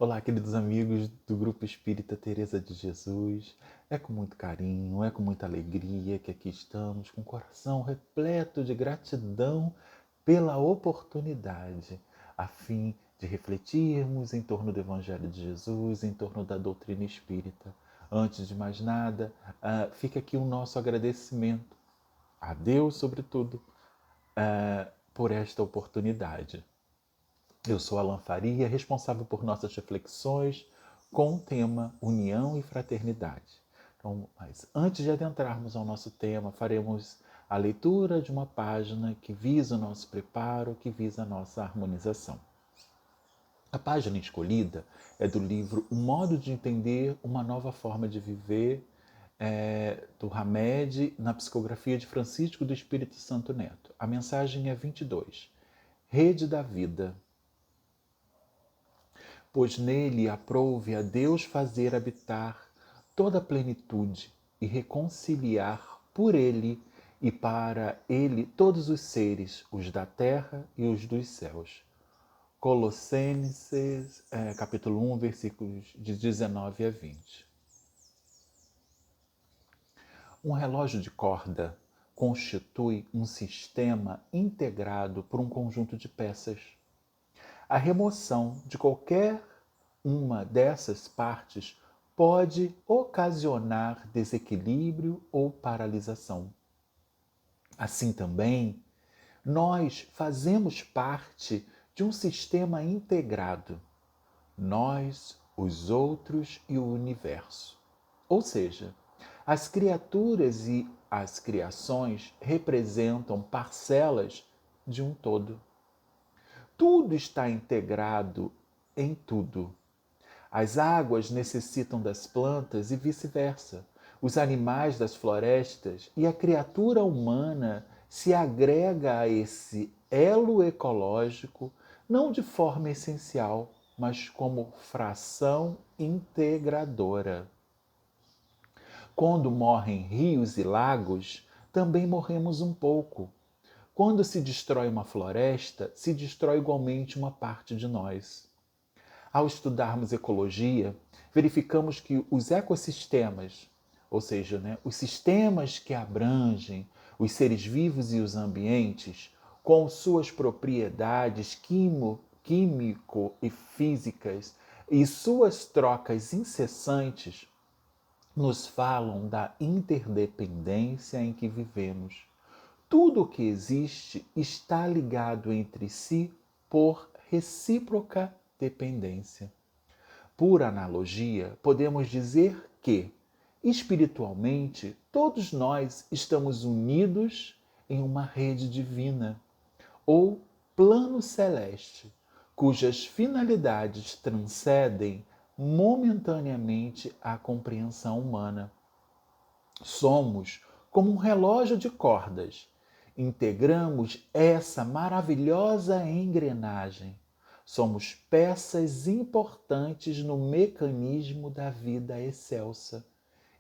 Olá, queridos amigos do Grupo Espírita Teresa de Jesus. É com muito carinho, é com muita alegria que aqui estamos, com o coração repleto de gratidão pela oportunidade, a fim de refletirmos em torno do Evangelho de Jesus, em torno da doutrina espírita. Antes de mais nada, fica aqui o nosso agradecimento a Deus, sobretudo, por esta oportunidade. Eu sou Alan Faria, responsável por nossas reflexões com o tema União e Fraternidade. Então, mas antes de adentrarmos ao nosso tema, faremos a leitura de uma página que visa o nosso preparo, que visa a nossa harmonização. A página escolhida é do livro O Modo de Entender uma Nova Forma de Viver, do Hamed, na psicografia de Francisco do Espírito Santo Neto. A mensagem é 22. Rede da Vida. Pois nele aprouve a Deus fazer habitar toda a plenitude e reconciliar por ele e para ele todos os seres, os da terra e os dos céus. Colossenses, capítulo 1, versículos de 19 a 20. Um relógio de corda constitui um sistema integrado por um conjunto de peças. A remoção de qualquer uma dessas partes pode ocasionar desequilíbrio ou paralisação. Assim também, nós fazemos parte de um sistema integrado, nós, os outros e o universo. Ou seja, as criaturas e as criações representam parcelas de um todo. Tudo está integrado em tudo. As águas necessitam das plantas e vice-versa. Os animais das florestas e a criatura humana se agrega a esse elo ecológico não de forma essencial, mas como fração integradora. Quando morrem rios e lagos, também morremos um pouco. Quando se destrói uma floresta, se destrói igualmente uma parte de nós. Ao estudarmos ecologia, verificamos que os ecossistemas, ou seja, os sistemas que abrangem os seres vivos e os ambientes, com suas propriedades químico e físicas e suas trocas incessantes, nos falam da interdependência em que vivemos. Tudo o que existe está ligado entre si por recíproca dependência. Por analogia, podemos dizer que, espiritualmente, todos nós estamos unidos em uma rede divina, ou plano celeste, cujas finalidades transcendem momentaneamente a compreensão humana. Somos como um relógio de cordas. Integramos essa maravilhosa engrenagem. Somos peças importantes no mecanismo da vida excelsa.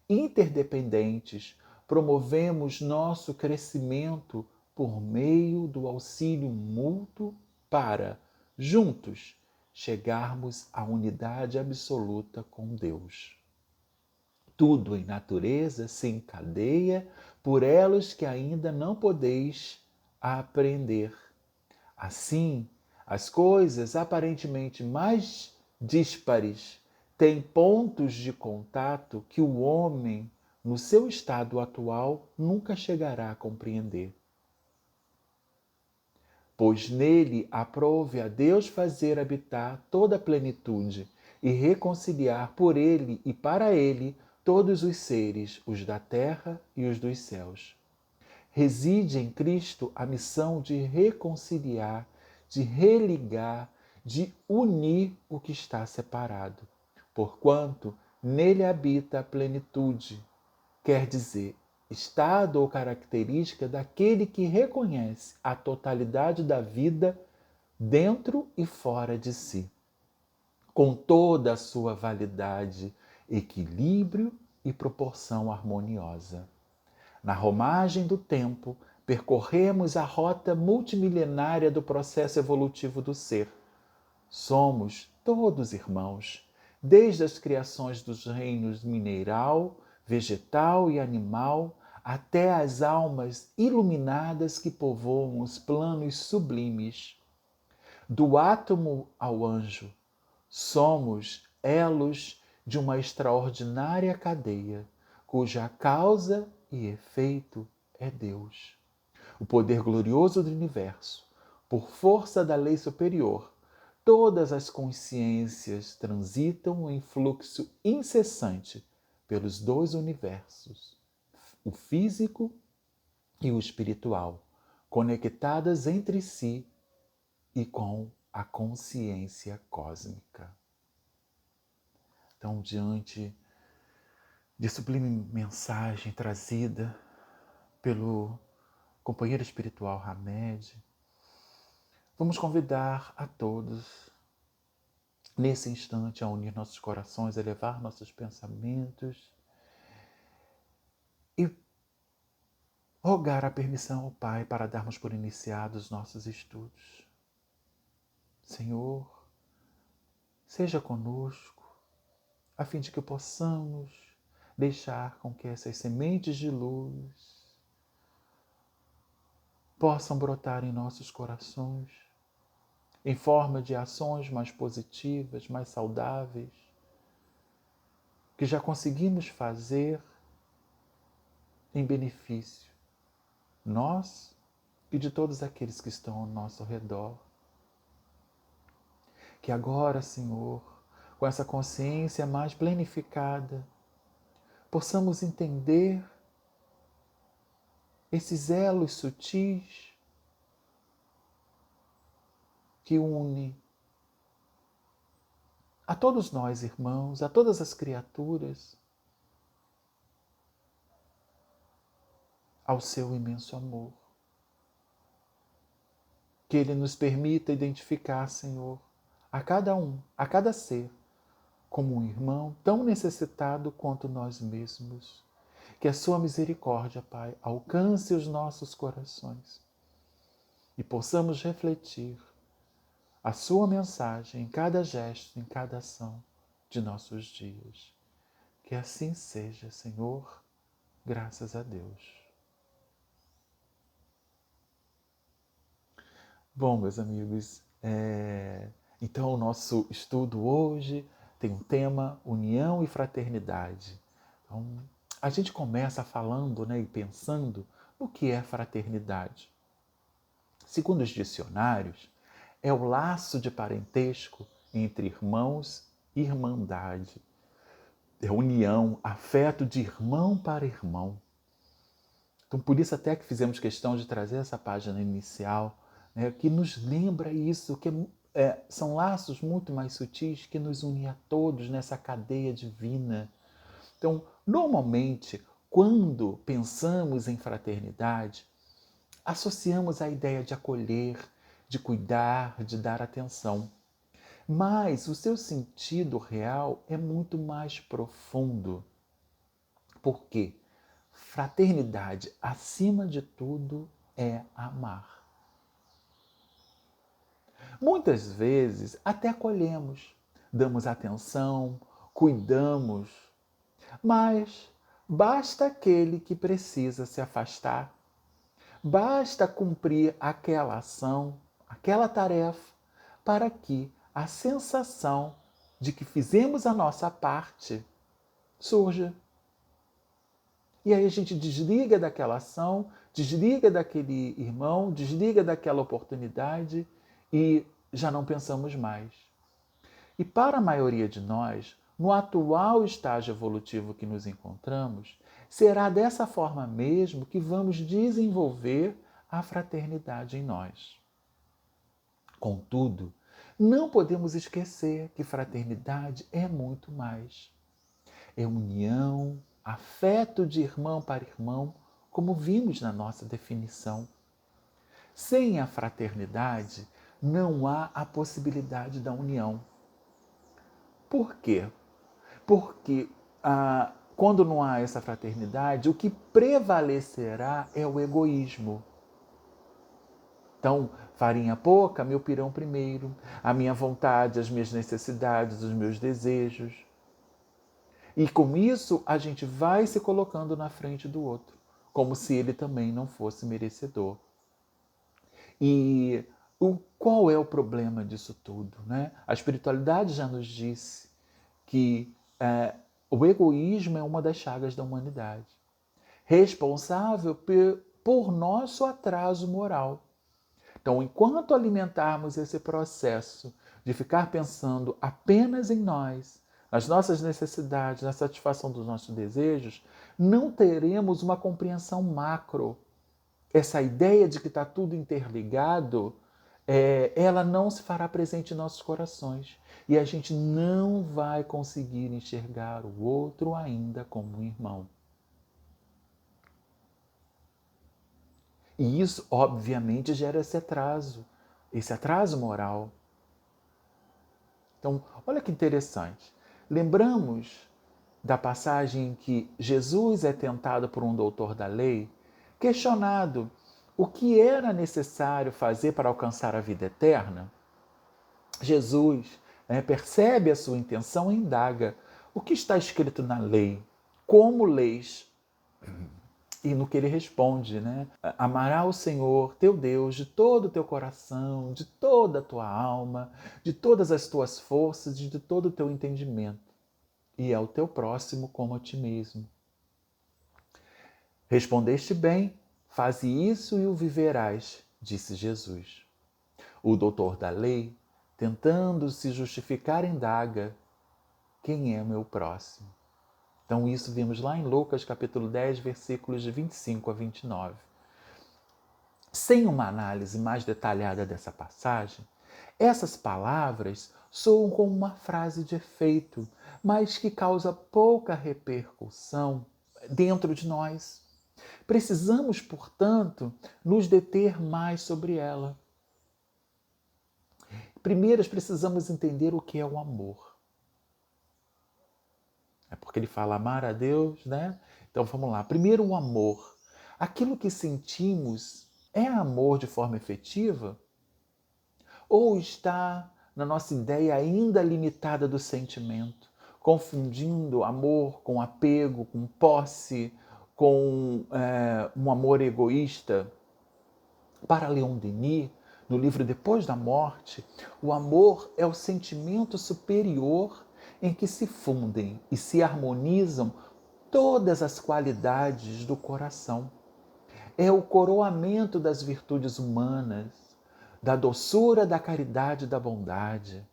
Interdependentes, promovemos nosso crescimento por meio do auxílio mútuo para, juntos, chegarmos à unidade absoluta com Deus. Tudo em natureza se encadeia por elos que ainda não podeis aprender. Assim, as coisas aparentemente mais díspares têm pontos de contato que o homem, no seu estado atual, nunca chegará a compreender. Pois nele aprouve a Deus fazer habitar toda a plenitude e reconciliar por ele e para ele todos os seres, os da terra e os dos céus. Reside em Cristo a missão de reconciliar, de religar, de unir o que está separado, porquanto nele habita a plenitude, quer dizer, estado ou característica daquele que reconhece a totalidade da vida dentro e fora de si, com toda a sua validade, equilíbrio e proporção harmoniosa. Na romagem do tempo, percorremos a rota multimilenária do processo evolutivo do ser, Somos todos irmãos, desde as criações dos reinos mineral, vegetal e animal, até as almas iluminadas que povoam os planos sublimes. Do átomo ao anjo, somos elos de uma extraordinária cadeia, cuja causa e efeito é Deus. O poder glorioso do universo, por força da lei superior, todas as consciências transitam em fluxo incessante pelos dois universos, o físico e o espiritual, conectadas entre si e com a consciência cósmica. Então, diante de sublime mensagem trazida pelo companheiro espiritual Hamed, vamos convidar a todos, nesse instante, a unir nossos corações, a elevar nossos pensamentos e rogar a permissão ao Pai para darmos por iniciados nossos estudos. Senhor, seja conosco, a fim de que possamos deixar com que essas sementes de luz possam brotar em nossos corações, em forma de ações mais positivas, mais saudáveis, que já conseguimos fazer em benefício nós e de todos aqueles que estão ao nosso redor. Que agora, Senhor, com essa consciência mais planificada, possamos entender esses elos sutis que unem a todos nós, irmãos, a todas as criaturas, ao seu imenso amor. Que Ele nos permita identificar, Senhor, a cada um, a cada ser, como um irmão tão necessitado quanto nós mesmos. Que a sua misericórdia, Pai, alcance os nossos corações e possamos refletir a sua mensagem em cada gesto, em cada ação de nossos dias. Que assim seja, Senhor, graças a Deus. Bom, meus amigos, então o nosso estudo hoje tem um tema união e fraternidade. Então, a gente começa falando, e pensando no que é fraternidade. Segundo os dicionários, é o laço de parentesco entre irmãos e irmandade. É união, afeto de irmão para irmão. Então, por isso até que fizemos questão de trazer essa página inicial, que nos lembra isso, que são laços muito mais sutis que nos unem a todos nessa cadeia divina. Então, normalmente, quando pensamos em fraternidade, associamos a ideia de acolher, de cuidar, de dar atenção. Mas o seu sentido real é muito mais profundo. Por quê? Fraternidade, acima de tudo, é amar. Muitas vezes até acolhemos, damos atenção, cuidamos, mas basta aquele que precisa se afastar, basta cumprir aquela ação, aquela tarefa, para que a sensação de que fizemos a nossa parte surja. E aí a gente desliga daquela ação, desliga daquele irmão, desliga daquela oportunidade e já não pensamos mais. E para a maioria de nós, no atual estágio evolutivo que nos encontramos, será dessa forma mesmo que vamos desenvolver a fraternidade em nós. Contudo, não podemos esquecer que fraternidade é muito mais. É união, afeto de irmão para irmão, como vimos na nossa definição. Sem a fraternidade, não há a possibilidade da união. Por quê? Porque quando não há essa fraternidade, o que prevalecerá é o egoísmo. Então, Farinha pouca, meu pirão primeiro. A minha vontade, as minhas necessidades, os meus desejos. E com isso, a gente vai se colocando na frente do outro, como se ele também não fosse merecedor. E qual é o problema disso tudo, né? A espiritualidade já nos disse que o egoísmo é uma das chagas da humanidade, responsável por nosso atraso moral. Então, enquanto alimentarmos esse processo de ficar pensando apenas em nós, nas nossas necessidades, na satisfação dos nossos desejos, não teremos uma compreensão macro. Essa ideia de que está tudo interligado, ela não se fará presente em nossos corações. E a gente não vai conseguir enxergar o outro ainda como um irmão. E isso, obviamente, gera esse atraso moral. Então, olha que interessante. Lembramos da passagem em que Jesus é tentado por um doutor da lei, questionado o que era necessário fazer para alcançar a vida eterna. Jesus percebe a sua intenção e indaga: o que está escrito na lei? Como leis? E no que ele responde, né? Amará o Senhor, teu Deus, de todo o teu coração, de toda a tua alma, de todas as tuas forças e de todo o teu entendimento. E ao teu próximo como a ti mesmo. Respondeste bem, faze isso e o viverás, disse Jesus. O doutor da lei, tentando se justificar, indaga: quem é meu próximo? Então isso vimos lá em Lucas capítulo 10, versículos de 25 a 29. Sem uma análise mais detalhada dessa passagem, essas palavras soam como uma frase de efeito, mas que causa pouca repercussão dentro de nós. Precisamos, portanto, nos deter mais sobre ela. Primeiro, precisamos entender o que é o amor. É porque ele fala amar a Deus, né? Então vamos lá. Primeiro, o amor. Aquilo que sentimos é amor de forma efetiva? Ou está na nossa ideia ainda limitada do sentimento, confundindo amor com apego, com posse, com um amor egoísta? Para Leon Denis, no livro Depois da Morte, o amor é o sentimento superior em que se fundem e se harmonizam todas as qualidades do coração. É o coroamento das virtudes humanas, da doçura, da caridade e da bondade.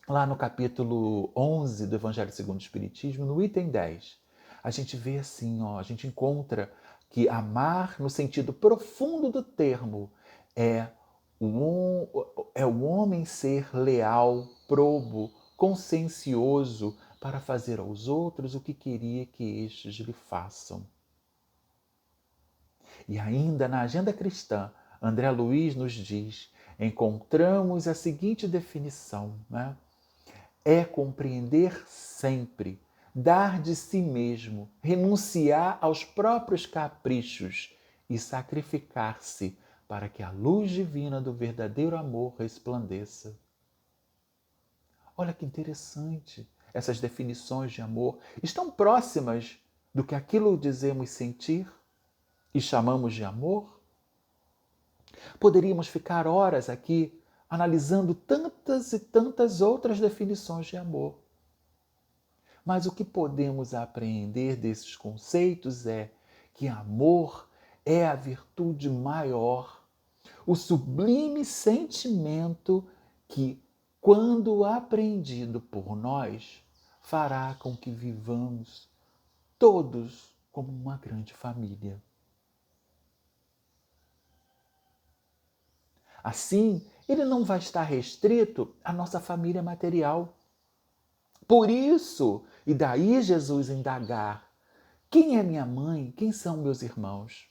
Lá no capítulo 11 do Evangelho segundo o Espiritismo, no item 10, a gente vê assim, a gente encontra que amar, no sentido profundo do termo, é o homem ser leal, probo, consciencioso para fazer aos outros o que queria que estes lhe façam. E ainda na agenda cristã, André Luiz nos diz, encontramos a seguinte definição, né? É compreender sempre, dar de si mesmo, renunciar aos próprios caprichos e sacrificar-se para que a luz divina do verdadeiro amor resplandeça. Olha que interessante, essas definições de amor estão próximas do que aquilo dizemos sentir e chamamos de amor? Poderíamos ficar horas aqui analisando tantas e tantas outras definições de amor. Mas o que podemos apreender desses conceitos é que amor é a virtude maior, o sublime sentimento que, quando apreendido por nós, fará com que vivamos todos como uma grande família. Assim, ele não vai estar restrito à nossa família material. Por isso, e daí Jesus indagar: quem é minha mãe? Quem são meus irmãos?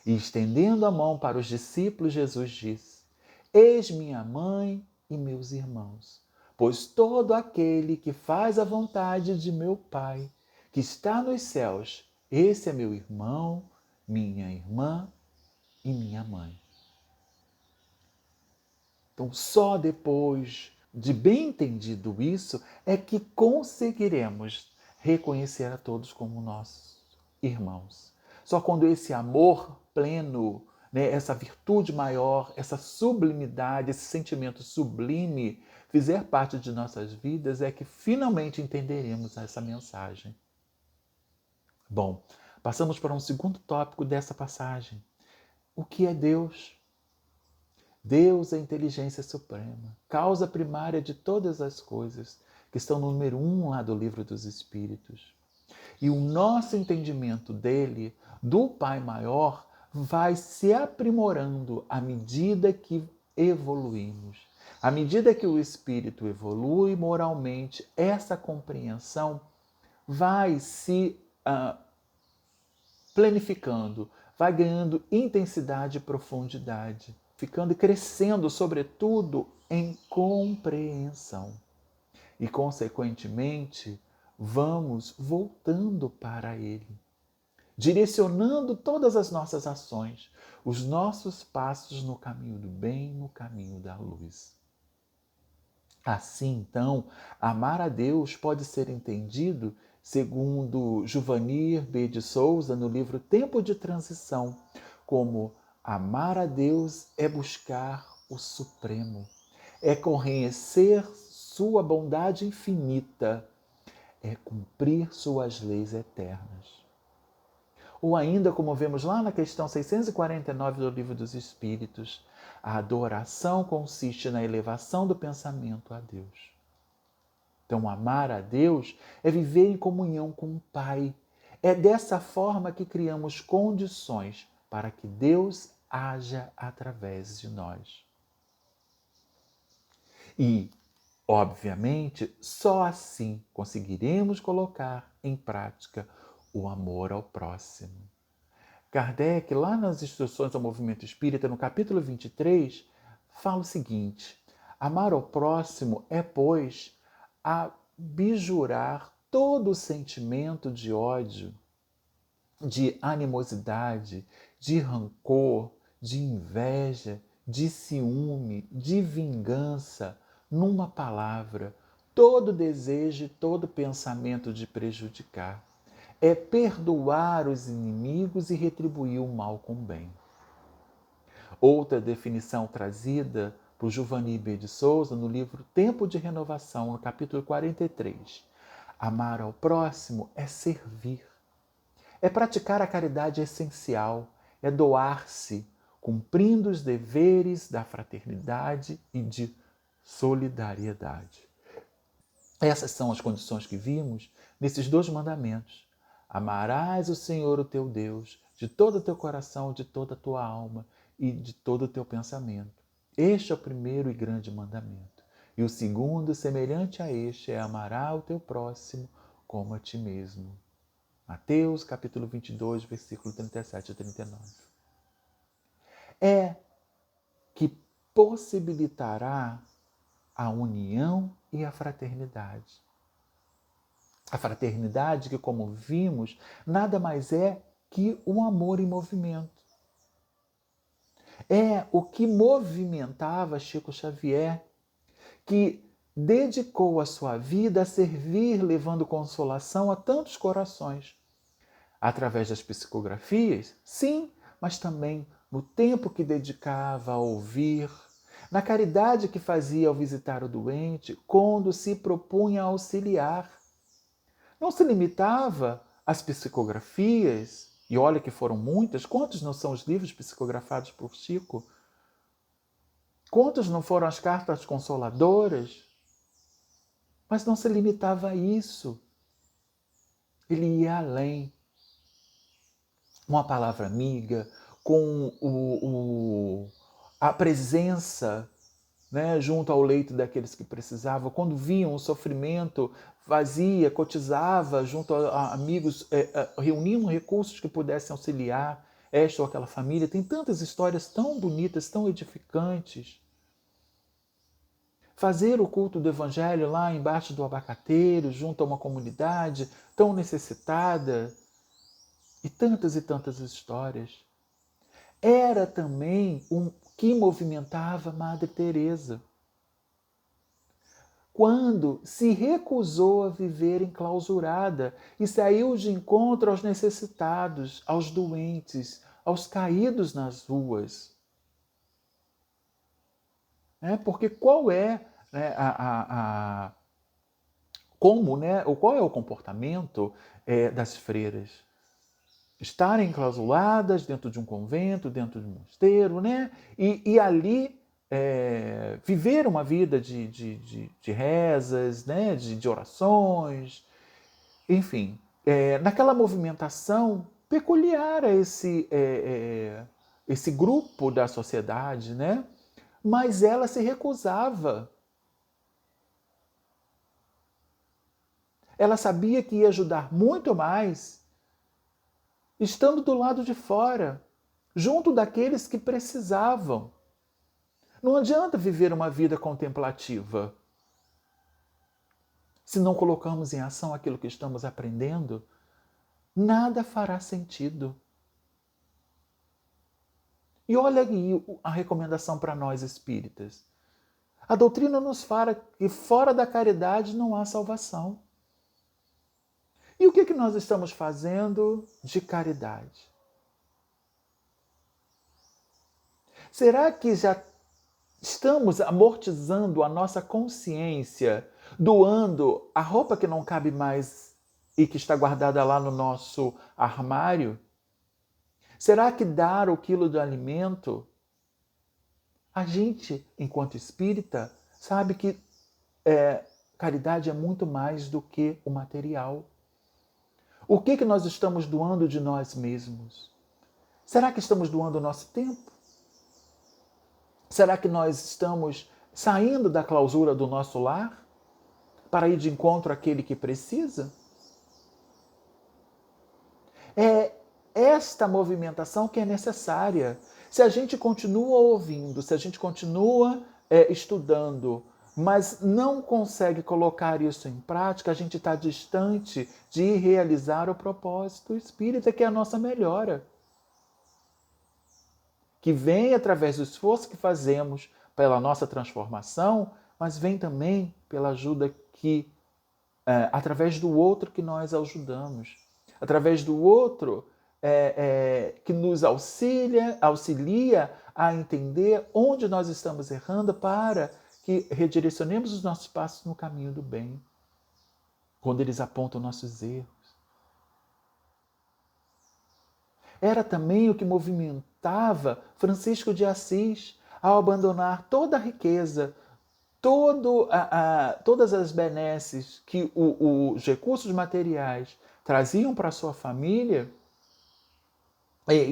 E estendendo a mão para os discípulos, Jesus disse: eis minha mãe e meus irmãos, pois todo aquele que faz a vontade de meu Pai, que está nos céus, esse é meu irmão, minha irmã e minha mãe. Então, só depois de bem entendido isso é que conseguiremos reconhecer a todos como nossos irmãos. Só quando esse amor pleno, né, essa virtude maior, essa sublimidade, esse sentimento sublime fizer parte de nossas vidas é que finalmente entenderemos essa mensagem. Bom, passamos para um segundo tópico dessa passagem. O que é Deus? Deus é a inteligência suprema, causa primária de todas as coisas, que estão no número 1 lá do Livro dos Espíritos. E o nosso entendimento dele, do Pai Maior, vai se aprimorando à medida que evoluímos. À medida que o espírito evolui moralmente, essa compreensão vai se planificando, vai ganhando intensidade e profundidade, ficando e crescendo, sobretudo, em compreensão. E, consequentemente, vamos voltando para Ele, direcionando todas as nossas ações, os nossos passos no caminho do bem, no caminho da luz. Assim, então, amar a Deus pode ser entendido, segundo Juvanir B. de Souza, no livro Tempo de Transição, como amar a Deus é buscar o Supremo, é conhecer sua bondade infinita, é cumprir suas leis eternas. Ou ainda, como vemos lá na questão 649 do Livro dos Espíritos, a adoração consiste na elevação do pensamento a Deus. Então, amar a Deus é viver em comunhão com o Pai. É dessa forma que criamos condições para que Deus haja através de nós. E, obviamente, só assim conseguiremos colocar em prática o amor ao próximo. Kardec, lá nas Instruções ao Movimento Espírita, no capítulo 23, fala o seguinte: amar ao próximo é, pois, abjurar todo o sentimento de ódio, de animosidade, de rancor, de inveja, de ciúme, de vingança, numa palavra, todo desejo e todo pensamento de prejudicar. É perdoar os inimigos e retribuir o mal com o bem. Outra definição trazida por Giovanni B. de Souza no livro Tempo de Renovação, no capítulo 43. Amar ao próximo é servir. É praticar a caridade essencial, é doar-se, cumprindo os deveres da fraternidade e de solidariedade. Essas são as condições que vimos nesses 2 mandamentos. Amarás o Senhor, o teu Deus, de todo o teu coração, de toda a tua alma e de todo o teu pensamento. Este é o primeiro e grande mandamento. E o segundo, semelhante a este, é amarás o teu próximo como a ti mesmo. Mateus, capítulo 22, versículo 37 e 39. É que possibilitará a união e a fraternidade. A fraternidade que, como vimos, nada mais é que um amor em movimento. É o que movimentava Chico Xavier, que dedicou a sua vida a servir, levando consolação a tantos corações. Através das psicografias, sim, mas também no tempo que dedicava a ouvir, na caridade que fazia ao visitar o doente, quando se propunha a auxiliar. Não se limitava às psicografias, e olha que foram muitas, quantos não são os livros psicografados por Chico? Quantos não foram as cartas consoladoras? Mas não se limitava a isso. Ele ia além. Uma palavra amiga, com a presença, né, junto ao leito daqueles que precisavam. Quando viam o sofrimento, fazia, cotizava junto a amigos, reuniam recursos que pudessem auxiliar esta ou aquela família. Tem tantas histórias tão bonitas, tão edificantes. Fazer o culto do Evangelho lá embaixo do abacateiro, junto a uma comunidade tão necessitada. E tantas histórias. Era também que movimentava Madre Teresa, quando se recusou a viver enclausurada e saiu de encontro aos necessitados, aos doentes, aos caídos nas ruas. Porque qual é, né, como, né, ou qual é o comportamento das freiras? Estarem enclausuradas dentro de um convento, dentro de um mosteiro, né? E ali viver uma vida de rezas, né? de orações, enfim, naquela movimentação peculiar a esse grupo da sociedade, né? Mas ela se recusava. Ela sabia que ia ajudar muito mais estando do lado de fora, junto daqueles que precisavam. Não adianta viver uma vida contemplativa se não colocamos em ação aquilo que estamos aprendendo. Nada fará sentido. E olha aí a recomendação para nós espíritas. A doutrina nos fala que fora da caridade não há salvação. E o que nós estamos fazendo de caridade? Será que já estamos amortizando a nossa consciência, doando a roupa que não cabe mais e que está guardada lá no nosso armário? Será que dar o quilo de alimento? A gente, enquanto espírita, sabe que caridade é muito mais do que o material. O que nós estamos doando de nós mesmos? Será que estamos doando o nosso tempo? Será que nós estamos saindo da clausura do nosso lar para ir de encontro àquele que precisa? É esta movimentação que é necessária. Se a gente continua ouvindo, se a gente continua estudando, mas não consegue colocar isso em prática, a gente está distante de realizar o propósito espírita, que é a nossa melhora. Que vem através do esforço que fazemos pela nossa transformação, mas vem também pela ajuda que, através do outro que nós ajudamos, através do outro que nos auxilia a entender onde nós estamos errando para que redirecionemos os nossos passos no caminho do bem, quando eles apontam nossos erros. Era também o que movimentava Francisco de Assis ao abandonar toda a riqueza, todas as benesses que os recursos materiais traziam para a sua família,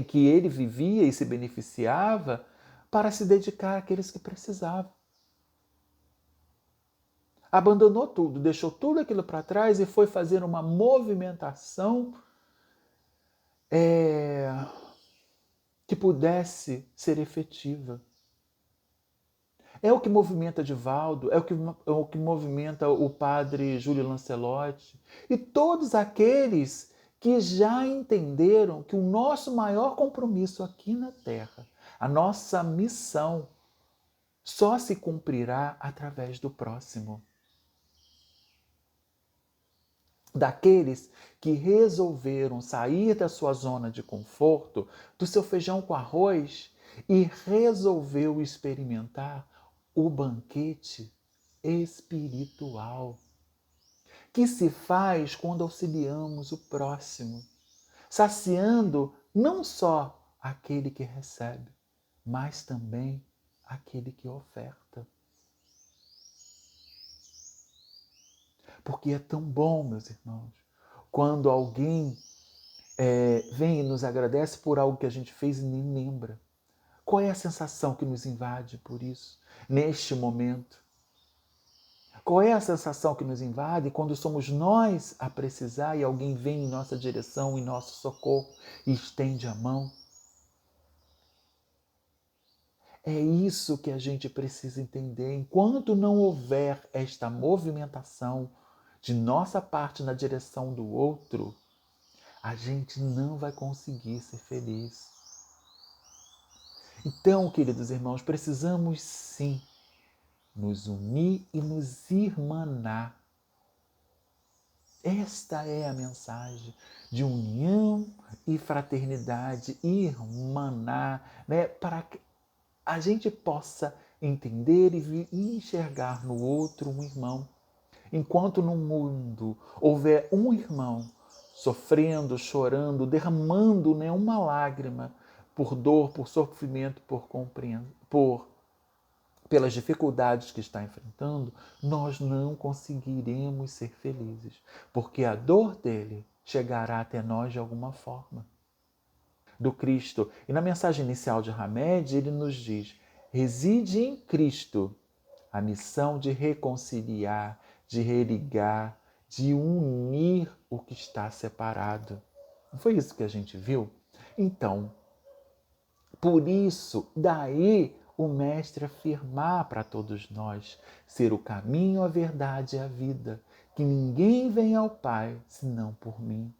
que ele vivia e se beneficiava, para se dedicar àqueles que precisavam. Abandonou tudo, deixou tudo aquilo para trás e foi fazer uma movimentação que pudesse ser efetiva. É o que movimenta Divaldo, é o que movimenta o padre Júlio Lancelotti e todos aqueles que já entenderam que o nosso maior compromisso aqui na Terra, a nossa missão, só se cumprirá através do próximo. Daqueles que resolveram sair da sua zona de conforto, do seu feijão com arroz, e resolveu experimentar o banquete espiritual que se faz quando auxiliamos o próximo, saciando não só aquele que recebe, mas também aquele que oferta. Porque é tão bom, meus irmãos, quando alguém vem e nos agradece por algo que a gente fez e nem lembra. Qual é a sensação que nos invade por isso, neste momento? Qual é a sensação que nos invade quando somos nós a precisar e alguém vem em nossa direção, em nosso socorro e estende a mão? É isso que a gente precisa entender. Enquanto não houver esta movimentação de nossa parte na direção do outro, a gente não vai conseguir ser feliz. Então, queridos irmãos, precisamos sim nos unir e nos irmanar. Esta é a mensagem de união e fraternidade, irmanar, né? Para que a gente possa entender e enxergar no outro um irmão. Enquanto no mundo houver um irmão sofrendo, chorando, derramando, né, uma lágrima por dor, por sofrimento, pelas dificuldades que está enfrentando, nós não conseguiremos ser felizes, porque a dor dele chegará até nós de alguma forma. Do Cristo. E na mensagem inicial de Hamed, ele nos diz: reside em Cristo a missão de reconciliar, de religar, de unir o que está separado. Não foi isso que a gente viu? Então, por isso, daí o Mestre afirmar para todos nós ser o caminho, a verdade e a vida, que ninguém vem ao Pai senão por mim.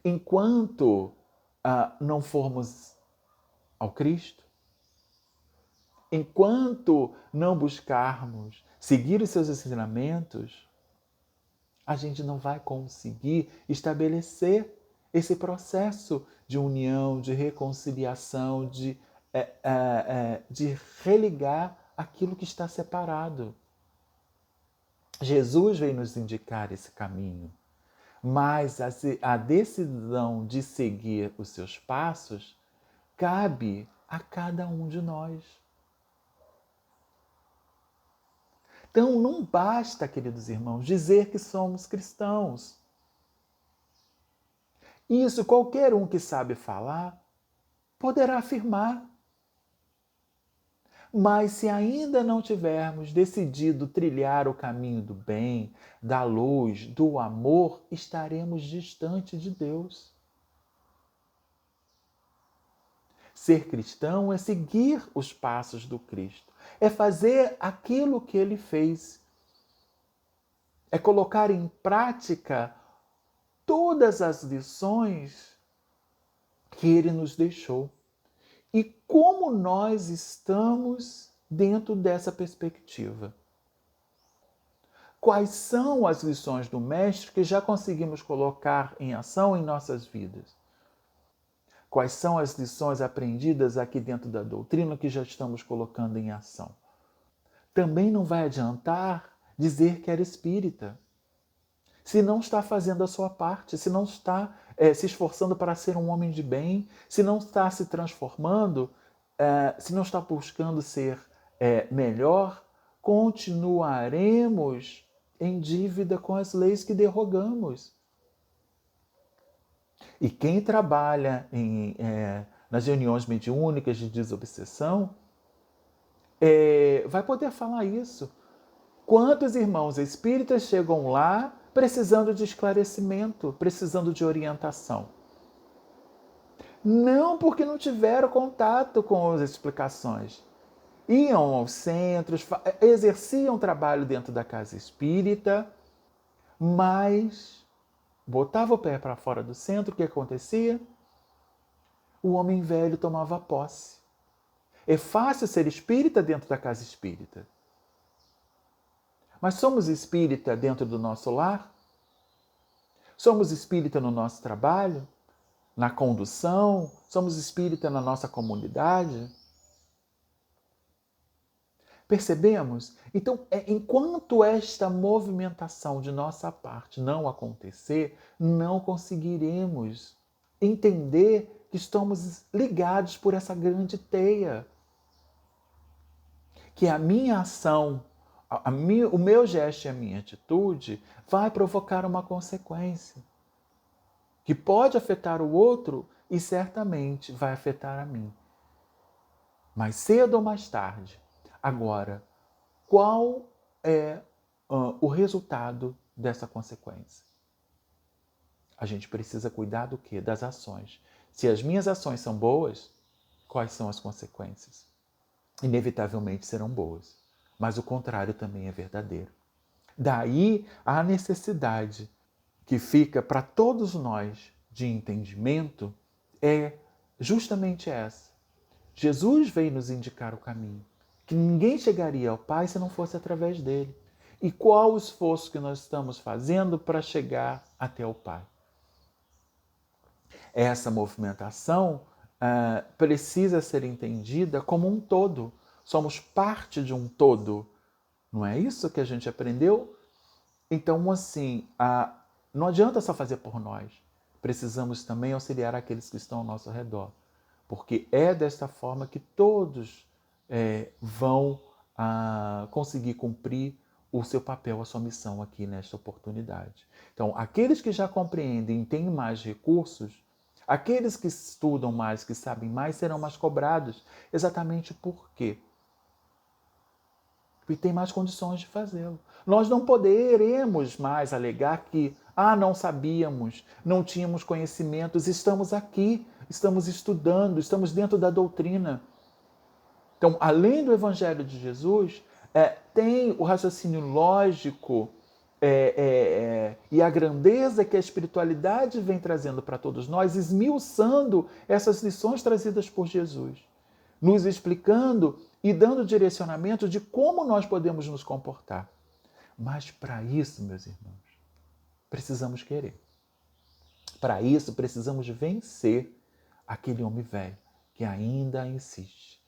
Enquanto não formos ao Cristo, enquanto não buscarmos seguir os seus ensinamentos, a gente não vai conseguir estabelecer esse processo de união, de reconciliação, de religar aquilo que está separado. Jesus veio nos indicar esse caminho, mas a decisão de seguir os seus passos cabe a cada um de nós. Então, não basta, queridos irmãos, dizer que somos cristãos. Isso qualquer um que sabe falar poderá afirmar. Mas se ainda não tivermos decidido trilhar o caminho do bem, da luz, do amor, estaremos distante de Deus. Ser cristão é seguir os passos do Cristo, é fazer aquilo que ele fez, é colocar em prática todas as lições que ele nos deixou. E como nós estamos dentro dessa perspectiva? Quais são as lições do Mestre que já conseguimos colocar em ação em nossas vidas? Quais são as lições aprendidas aqui dentro da doutrina que já estamos colocando em ação? Também não vai adiantar dizer que era espírita, se não está fazendo a sua parte, se não está se esforçando para ser um homem de bem, se não está se transformando, se não está buscando ser melhor, continuaremos em dívida com as leis que derrogamos. E quem trabalha nas reuniões mediúnicas de desobsessão vai poder falar isso. Quantos irmãos espíritas chegam lá precisando de esclarecimento, precisando de orientação? Não porque não tiveram contato com as explicações. Iam aos centros, exerciam trabalho dentro da casa espírita, mas botava o pé para fora do centro, o que acontecia? O homem velho tomava posse. É fácil ser espírita dentro da casa espírita. Mas somos espírita dentro do nosso lar? Somos espírita no nosso trabalho? Na condução? Somos espírita na nossa comunidade? Percebemos? Então, enquanto esta movimentação de nossa parte não acontecer, não conseguiremos entender que estamos ligados por essa grande teia. Que a minha ação, o meu gesto e a minha atitude vai provocar uma consequência que pode afetar o outro e certamente vai afetar a mim. Mais cedo ou mais tarde. Agora, qual é o resultado dessa consequência? A gente precisa cuidar do quê? Das ações. Se as minhas ações são boas, quais são as consequências? Inevitavelmente serão boas. Mas o contrário também é verdadeiro. Daí a necessidade que fica para todos nós de entendimento é justamente essa. Jesus veio nos indicar o caminho, que ninguém chegaria ao Pai se não fosse através dele. E qual o esforço que nós estamos fazendo para chegar até o Pai? Essa movimentação precisa ser entendida como um todo. Somos parte de um todo. Não é isso que a gente aprendeu? Então, assim, não adianta só fazer por nós. Precisamos também auxiliar aqueles que estão ao nosso redor. Porque é desta forma que todos vão conseguir cumprir o seu papel, a sua missão aqui nesta oportunidade. Então, aqueles que já compreendem e têm mais recursos, aqueles que estudam mais, que sabem mais, serão mais cobrados. Exatamente por quê? Porque tem mais condições de fazê-lo. Nós não poderemos mais alegar que não sabíamos, não tínhamos conhecimentos, estamos aqui, estamos estudando, estamos dentro da doutrina. Então, além do Evangelho de Jesus, tem o raciocínio lógico e a grandeza que a espiritualidade vem trazendo para todos nós, esmiuçando essas lições trazidas por Jesus, nos explicando e dando direcionamento de como nós podemos nos comportar. Mas para isso, meus irmãos, precisamos querer. Para isso, precisamos vencer aquele homem velho que ainda insiste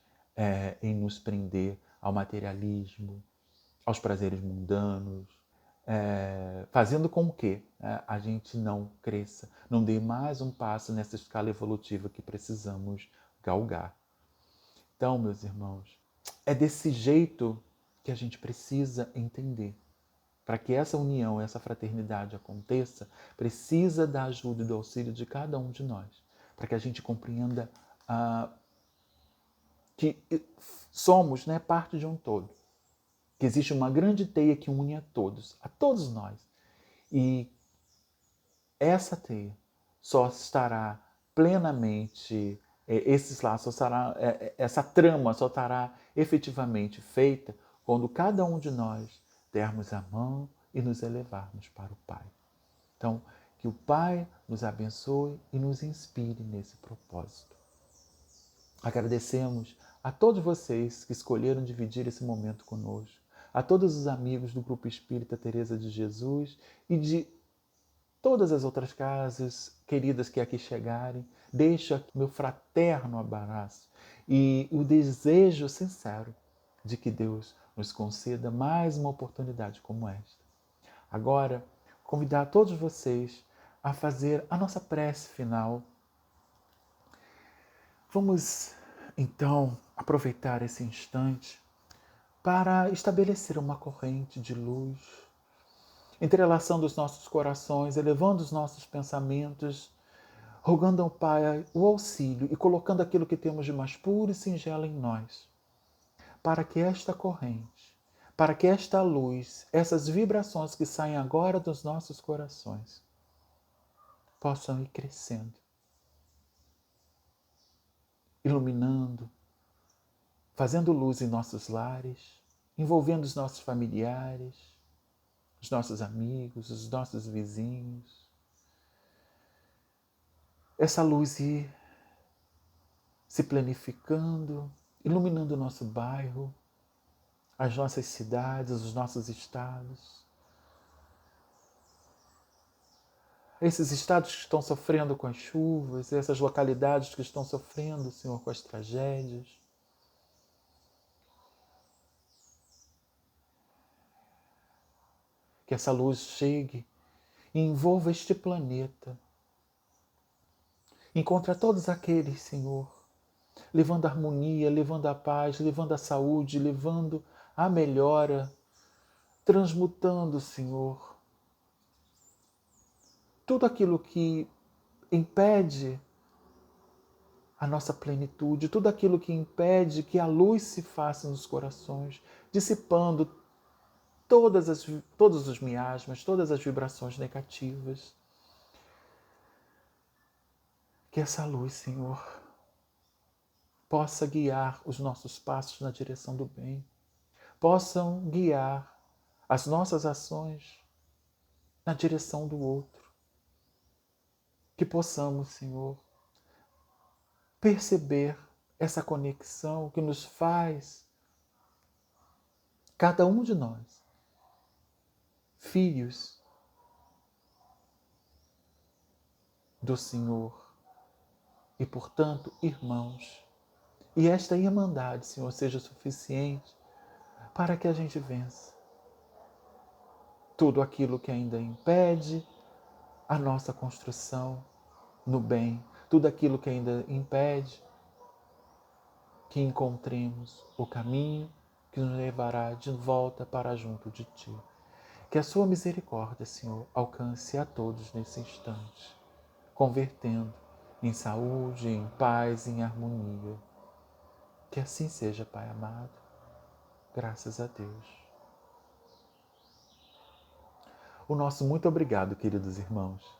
em nos prender ao materialismo, aos prazeres mundanos, fazendo com que a gente não cresça, não dê mais um passo nessa escala evolutiva que precisamos galgar. Então, meus irmãos, é desse jeito que a gente precisa entender. Para que essa união, essa fraternidade aconteça, precisa da ajuda e do auxílio de cada um de nós, para que a gente compreenda que somos parte de um todo, que existe uma grande teia que une a todos nós. E essa teia só estará plenamente, esses laços, essa trama só estará efetivamente feita quando cada um de nós dermos a mão e nos elevarmos para o Pai. Então, que o Pai nos abençoe e nos inspire nesse propósito. Agradecemos a todos vocês que escolheram dividir esse momento conosco, a todos os amigos do Grupo Espírita Teresa de Jesus e de todas as outras casas queridas que aqui chegarem. Deixo aqui meu fraterno abraço e o desejo sincero de que Deus nos conceda mais uma oportunidade como esta. Agora, convidar todos vocês a fazer a nossa prece final. Vamos, então, aproveitar esse instante para estabelecer uma corrente de luz, entrelaçando os nossos corações, elevando os nossos pensamentos, rogando ao Pai o auxílio e colocando aquilo que temos de mais puro e singelo em nós, para que esta corrente, para que esta luz, essas vibrações que saem agora dos nossos corações, possam ir crescendo, iluminando, fazendo luz em nossos lares, envolvendo os nossos familiares, os nossos amigos, os nossos vizinhos. Essa luz ir se planificando, iluminando o nosso bairro, as nossas cidades, os nossos estados. Esses estados que estão sofrendo com as chuvas, essas localidades que estão sofrendo, Senhor, com as tragédias. Que essa luz chegue e envolva este planeta. Encontra todos aqueles, Senhor, levando a harmonia, levando a paz, levando a saúde, levando a melhora, transmutando, Senhor, tudo aquilo que impede a nossa plenitude, tudo aquilo que impede que a luz se faça nos corações, dissipando todos os miasmas, todas as vibrações negativas. Que essa luz, Senhor, possa guiar os nossos passos na direção do bem, possam guiar as nossas ações na direção do outro. Que possamos, Senhor, perceber essa conexão que nos faz, cada um de nós, filhos do Senhor e, portanto, irmãos. E esta irmandade, Senhor, seja suficiente para que a gente vença tudo aquilo que ainda impede a nossa construção no bem, tudo aquilo que ainda impede que encontremos o caminho que nos levará de volta para junto de Ti. Que a Sua misericórdia, Senhor, alcance a todos nesse instante, convertendo em saúde, em paz, em harmonia. Que assim seja, Pai amado. Graças a Deus. O nosso muito obrigado, queridos irmãos.